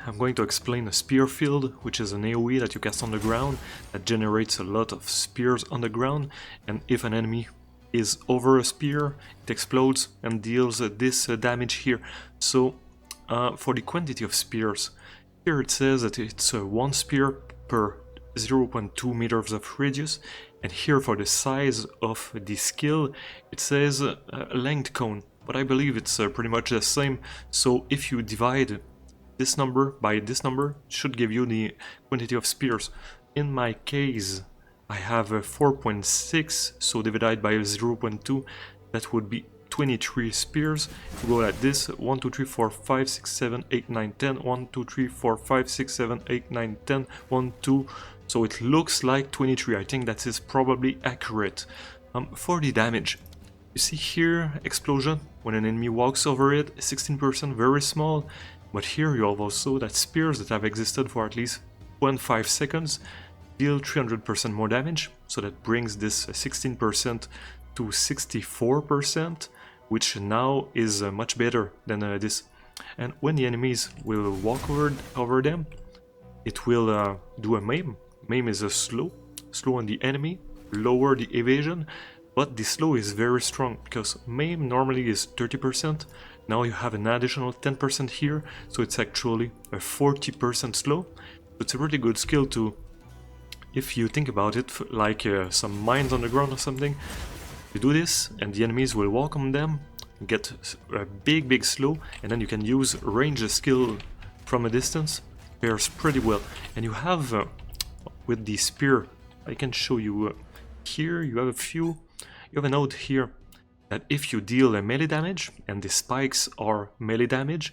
I'm going to explain a Spearfield, which is an AoE that you cast on the ground that generates a lot of spears on the ground, and if an enemy is over a spear, it explodes and deals this damage here. So for the quantity of spears, here it says that it's 1 spear per 0.2 meters of radius, and here for the size of the skill it says a length cone, but I believe it's pretty much the same. So if you divide this number by this number, it should give you the quantity of spears. In my case I have 4.6, so divided by 0.2, that would be 23 spears. If you go like this, 1, 2, 3, 4, 5, 6, 7, 8, 9, 10, 1, 2, 3, 4, 5, 6, 7, 8, 9, 10, 1, 2, so it looks like 23. I think that is probably accurate. For the damage, you see here, explosion, when an enemy walks over it, 16%, very small, but here you have also that spears that have existed for at least 0.5 seconds deal 300% more damage, so that brings this 16% to 64%, which now is much better than this. And when the enemies will walk over them, it will do a maim. Maim is a slow on the enemy, lower the evasion, but the slow is very strong, because maim normally is 30%, now you have an additional 10% here, so it's actually a 40% slow. It's a really good skill to, if you think about it, like some mines on the ground or something. You do this and the enemies will walk on them, get a big slow, and then you can use range skill from a distance. Pairs pretty well. And you have with the spear, I can show you here, you have a note here that if you deal a melee damage and the spikes are melee damage,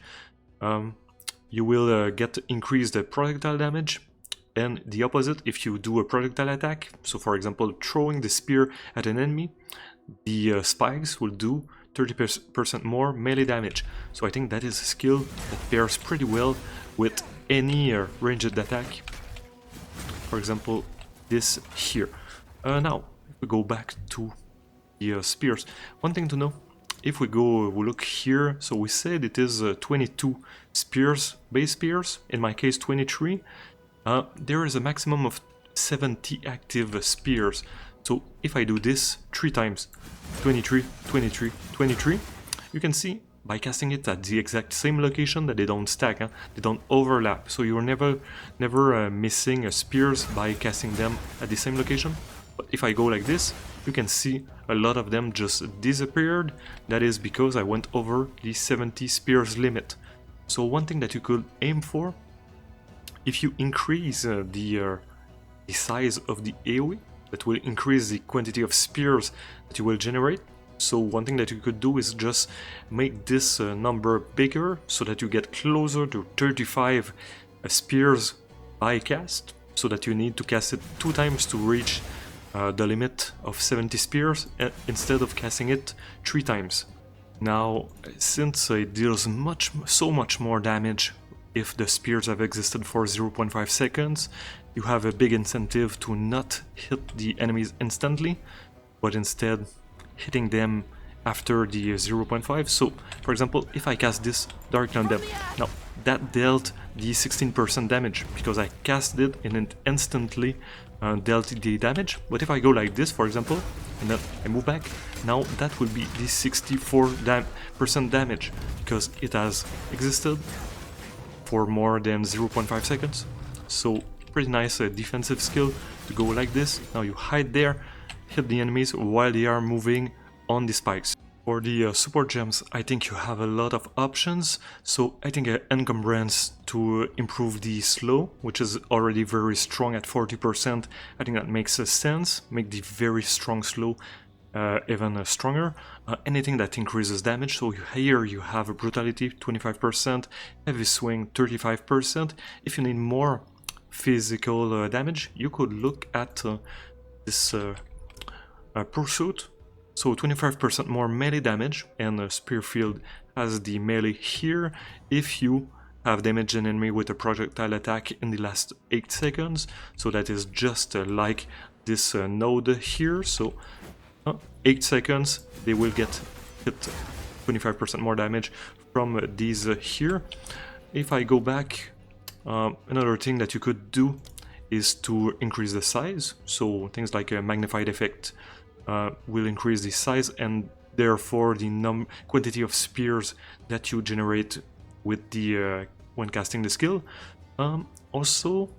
you will get increased projectile damage. And the opposite, if you do a projectile attack, so for example throwing the spear at an enemy, the spikes will do 30% more melee damage. So I think that is a skill that pairs pretty well with any ranged attack. For example, this here. Now, if we go back to the spears, one thing to know, if we look here, so we said it is 22 spears, base spears, in my case 23. There is a maximum of 70 active spears. So if I do this 3 times, 23, 23, 23, you can see by casting it at the exact same location that they don't stack, they don't overlap. So you're never missing spears by casting them at the same location. But if I go like this, you can see a lot of them just disappeared. That is because I went over the 70 spears limit. So one thing that you could aim for, if you increase the size of the AoE, that will increase the quantity of spears that you will generate. So one thing that you could do is just make this number bigger, so that you get closer to 35 spears by cast, so that you need to cast it 2 times to reach the limit of 70 spears, instead of casting it 3 times. Now, since it deals so much more damage if the spears have existed for 0.5 seconds, you have a big incentive to not hit the enemies instantly, but instead hitting them after the 0.5. So, for example, if I cast this directly on them, now that dealt the 16% damage, because I cast it and it instantly dealt the damage. But if I go like this, for example, and then I move back, now that will be the 64% damage, because it has existed for more than 0.5 seconds. So pretty nice defensive skill to go like this. Now you hide there, hit the enemies while they are moving on the spikes. For the support gems, I think you have a lot of options. So I think Encumbrance to improve the slow, which is already very strong at 40%. I think that makes sense. Make the very strong slow even stronger. Anything that increases damage, so here you have a brutality 25%, heavy swing 35%. If you need more physical damage, you could look at this pursuit, so 25% more melee damage, and Spearfield has the melee here if you have damaged an enemy with a projectile attack in the last 8 seconds. So that is just like this node here, so 8 seconds they will get hit 25% more damage from these here. If I go back Another thing that you could do is to increase the size, so things like a magnified effect will increase the size and therefore the quantity of spears that you generate with the when casting the skill. Also,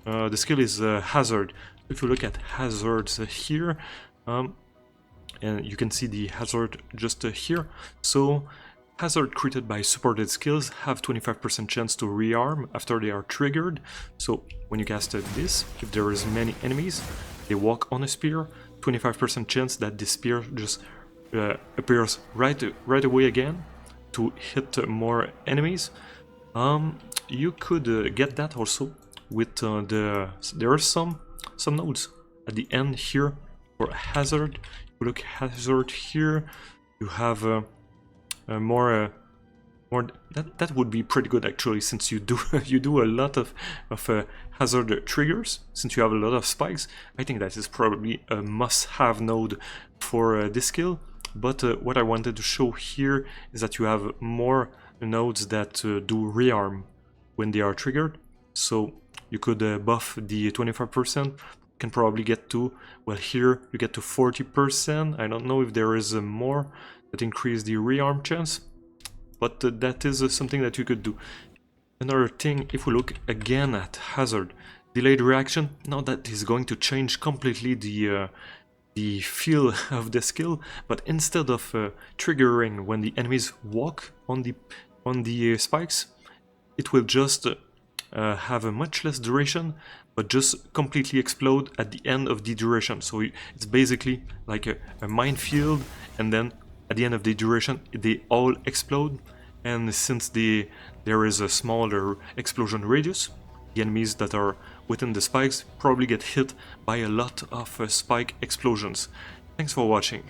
the skill is hazard. If you look at hazards here, and you can see the hazard just here. So hazard created by supported skills have 25% chance to rearm after they are triggered. So when you cast this, if there is many enemies, they walk on a spear, 25% chance that the spear just appears right away again to hit more enemies. You could get that also with there are some nodes at the end here for hazard. If you look hazard here, you have more that would be pretty good actually, since you do you do a lot of hazard triggers. Since you have a lot of spikes, I think that is probably a must-have node for this skill. But what I wanted to show here is that you have more nodes that do rearm when they are triggered. So you could buff the 25%, can probably get to, well, here you get to 40%. I don't know if there is more that increase the rearm chance, but that is something that you could do. Another thing, if we look again at hazard, delayed reaction, now that is going to change completely the feel of the skill, but instead of triggering when the enemies walk on the spikes, it will just have a much less duration, but just completely explode at the end of the duration. So it's basically like a minefield, and then at the end of the duration they all explode. And since there is a smaller explosion radius, the enemies that are within the spikes probably get hit by a lot of spike explosions. Thanks for watching.